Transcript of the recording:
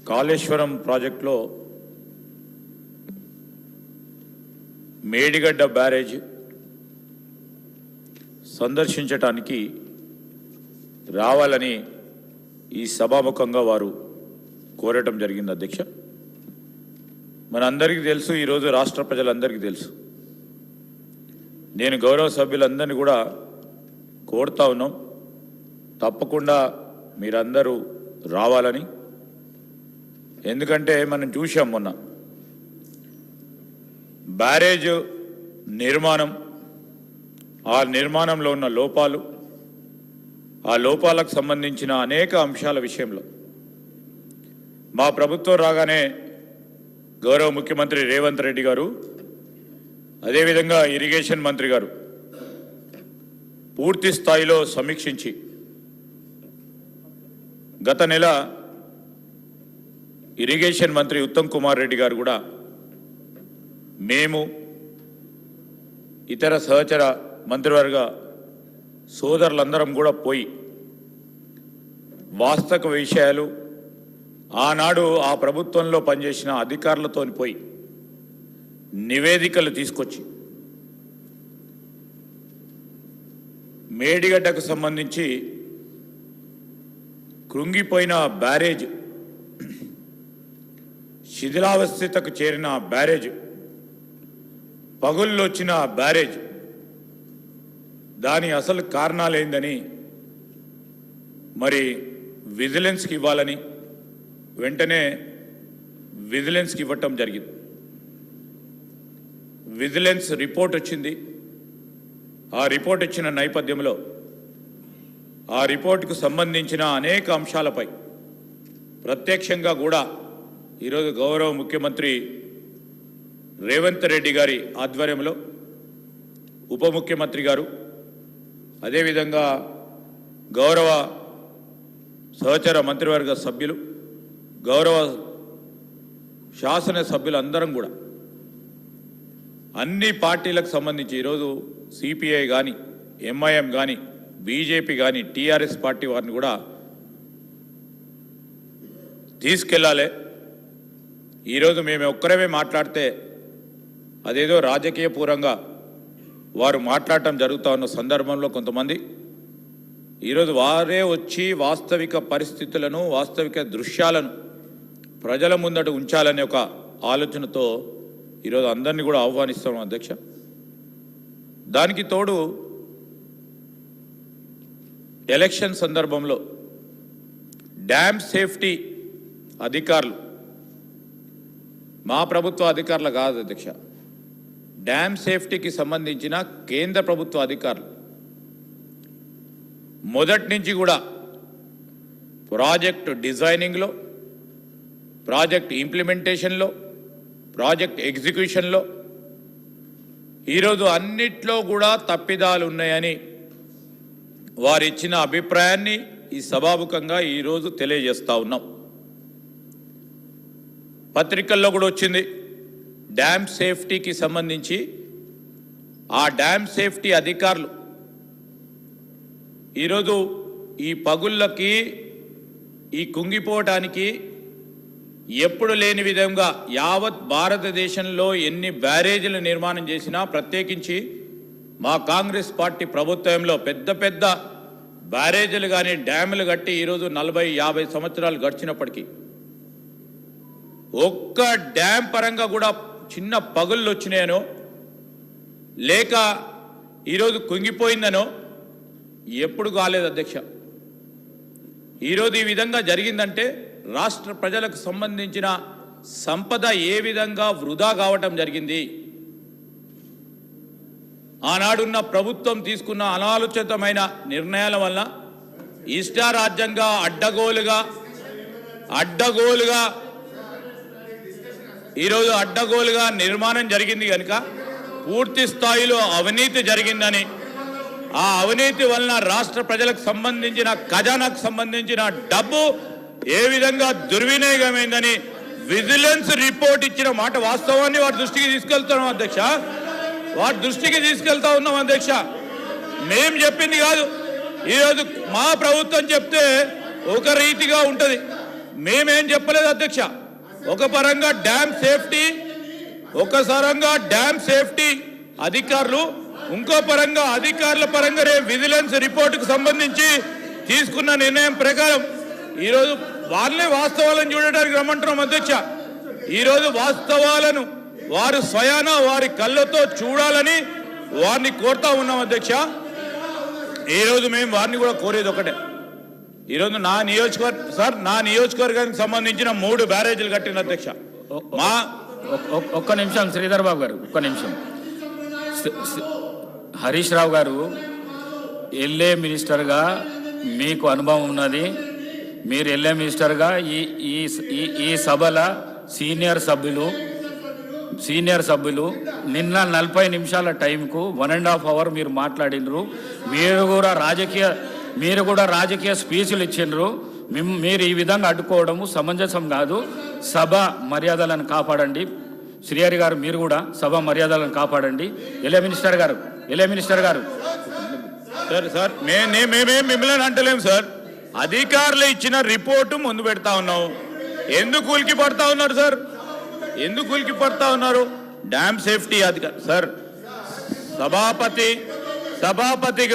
కాళేశ్వరం ప్రాజెక్టులో మేడిగడ్డ బ్యారేజ్ సందర్శించడానికి రావాలని ఈ సభాముఖంగా వారు కోరటం జరిగింది అధ్యక్ష. మనందరికీ తెలుసు, ఈరోజు రాష్ట్ర ప్రజలందరికీ తెలుసు. నేను గౌరవ సభ్యులందరినీ కూడా కోరుతా ఉన్నాం, తప్పకుండా మీరందరూ రావాలని. ఎందుకంటే మనం చూసాం మొన్న బ్యారేజ్ నిర్మాణం, ఆ నిర్మాణంలో ఉన్న లోపాలు, ఆ లోపాలకు సంబంధించిన అనేక అంశాల విషయంలో మా ప్రభుత్వం రాగానే గౌరవ ముఖ్యమంత్రి రేవంత్ రెడ్డి గారు, అదేవిధంగా ఇరిగేషన్ మంత్రి గారు పూర్తి స్థాయిలో సమీక్షించి గత నెల ఇరిగేషన్ మంత్రి ఉత్తమ్ కుమార్ రెడ్డి గారు కూడా మేము ఇతర సహచర మంత్రివర్గ సోదరులందరం కూడా పోయి వాస్తవ విషయాలు ఆనాడు ఆ ప్రభుత్వంలో పనిచేసిన అధికారులతో పోయి నివేదికలు తీసుకొచ్చి మేడిగడ్డకు సంబంధించి కృంగిపోయిన బ్యారేజ్, శిథిలావస్థకు చేరిన బ్యారేజ్, పగుళ్ళు వచ్చిన బ్యారేజ్, దాని అసలు కారణాలేందని మరి విజిలెన్స్కి ఇవ్వాలని వెంటనే విజిలెన్స్కి ఇవ్వటం జరిగింది. విజిలెన్స్ రిపోర్ట్ వచ్చింది. ఆ రిపోర్ట్ ఇచ్చిన నేపథ్యంలో ఆ రిపోర్టుకు సంబంధించిన అనేక అంశాలపై ప్రత్యక్షంగా కూడా ఈరోజు గౌరవ ముఖ్యమంత్రి రేవంత్ రెడ్డి గారి ఆధ్వర్యంలో ఉప ముఖ్యమంత్రి గారు, అదేవిధంగా గౌరవ సహచర మంత్రివర్గ సభ్యులు, గౌరవ శాసనసభ్యులు అందరం కూడా అన్ని పార్టీలకు సంబంధించి ఈరోజు సిపిఐ కానీ, ఎంఐఎం కానీ, బీజేపీ కానీ, టీఆర్ఎస్ పార్టీ వారిని కూడా తీసుకెళ్ళాలి. ఈరోజు మేము ఒక్కరమే మాట్లాడితే అదేదో రాజకీయపూర్వంగా వారు మాట్లాడటం జరుగుతూ ఉన్న సందర్భంలో కొంతమంది ఈరోజు వారే వచ్చి వాస్తవిక పరిస్థితులను, వాస్తవిక దృశ్యాలను ప్రజల ముందట ఉంచాలనే ఒక ఆలోచనతో ఈరోజు అందరినీ కూడా ఆహ్వానిస్తాం అధ్యక్ష. దానికి తోడు ఎలక్షన్ సందర్భంలో డ్యామ్ సేఫ్టీ అధికారులు, మా ప్రభుత్వ అధికారులు కాదు అధ్యక్ష, డ్యామ్ సేఫ్టీకి సంబంధించిన కేంద్ర ప్రభుత్వ అధికారులు మొదటి నుంచి కూడా ప్రాజెక్ట్ డిజైనింగ్లో, ప్రాజెక్ట్ ఇంప్లిమెంటేషన్లో, ప్రాజెక్ట్ ఎగ్జిక్యూషన్లో ఈరోజు అన్నిట్లో కూడా తప్పిదాలు ఉన్నాయని వారిచ్చిన అభిప్రాయాన్ని ఈ సభాముఖంగా ఈరోజు తెలియజేస్తూ ఉన్నాం. పత్రికల్లో కూడా వచ్చింది. డ్యామ్ సేఫ్టీకి సంబంధించి ఆ డ్యామ్ సేఫ్టీ అధికారులు ఈరోజు ఈ పగుళ్ళకి, ఈ కుంగిపోవటానికి ఎప్పుడు లేని విధంగా యావత్ భారతదేశంలో ఎన్ని బ్యారేజీలు నిర్మాణం చేసినా, ప్రత్యేకించి మా కాంగ్రెస్ పార్టీ ప్రభుత్వంలో పెద్ద పెద్ద బ్యారేజీలు కానీ డ్యాములు కట్టి ఈరోజు 40-50 సంవత్సరాలు గడిచినప్పటికీ ఒక్క డ్యామ్ పరంగా కూడా చిన్న పగుళ్ళు వచ్చినాయనో లేక ఈరోజు కుంగిపోయిందనో ఎప్పుడు కాలేదు అధ్యక్ష. ఈరోజు ఈ విధంగా జరిగిందంటే రాష్ట్ర ప్రజలకు సంబంధించిన సంపద ఏ విధంగా వృధా కావటం జరిగింది. ఆనాడున్న ప్రభుత్వం తీసుకున్న అనాలోచితమైన నిర్ణయాల వల్ల ఇష్టారాజ్యంగా ఈరోజు అడ్డగోలుగా నిర్మాణం జరిగింది కనుక పూర్తి స్థాయిలో అవినీతి జరిగిందని, ఆ అవినీతి వలన రాష్ట్ర ప్రజలకు సంబంధించిన ఖజానాకు సంబంధించిన డబ్బు ఏ విధంగా దుర్వినియోగమైందని విజిలెన్స్ రిపోర్ట్ ఇచ్చిన మాట వాస్తవాన్ని వారి దృష్టికి తీసుకెళ్తున్నాం అధ్యక్ష. వారి దృష్టికి తీసుకెళ్తా ఉన్నాం అధ్యక్ష. మేం చెప్పింది కాదు. ఈరోజు మా ప్రభుత్వం చెప్తే ఒక రీతిగా ఉంటుంది, మేమేం చెప్పలేదు అధ్యక్ష. ఒక పరంగా డ్యామ్ సేఫ్టీ అధికారులు, ఇంకో పరంగా అధికారుల పరంగా విజిలెన్స్ రిపోర్టుకు సంబంధించి తీసుకున్న నిర్ణయం ప్రకారం ఈరోజు వాళ్ళే వాస్తవాలను చూడడానికి రమ్మంటున్నాం అధ్యక్ష. ఈరోజు వాస్తవాలను వారు స్వయాన వారి కళ్ళతో చూడాలని వారిని కోరుతా ఉన్నాం అధ్యక్ష. ఈరోజు మేము వారిని కూడా కోరేది ఒకటే. ఈరోజు నా నియోజకవర్గానికి సంబంధించిన 3 బ్యారేజీలు కట్టిన అధ్యక్ష. ఒక్క నిమిషం శ్రీధర్ బాబు గారు, ఒక్క నిమిషం. హరీష్ రావు గారు ఎల్ఏ మినిస్టర్గా మీకు అనుభవం ఉన్నది. మీరు ఎల్ఏ మినిస్టర్గా ఈ సభల సీనియర్ సభ్యులు నిన్న 40 నిమిషాల టైంకు 1.5 అవర్ మీరు మాట్లాడినరు. మీరు కూడా రాజకీయ స్పీచ్లు ఇచ్చిండ్రు. మీరు ఈ విధంగా అడ్డుకోవడము సమంజసం కాదు. సభ మర్యాదలను కాపాడండి. శ్రీహరి గారు మీరు కూడా సభ మర్యాదలను కాపాడండి. ఎల్ఏ మినిస్టర్ గారు సార్ మేమేం మిమ్మల్ని అంటలేము సార్. అధికారులు ఇచ్చిన రిపోర్టు ముందు పెడతా ఉన్నావు. ఎందుకు ఉలికి పడతా ఉన్నారు సార్? ఎందుకు ఉలికి పడతా ఉన్నారు? డ్యామ్ సేఫ్టీ అధికారి సార్, సభాపతిగా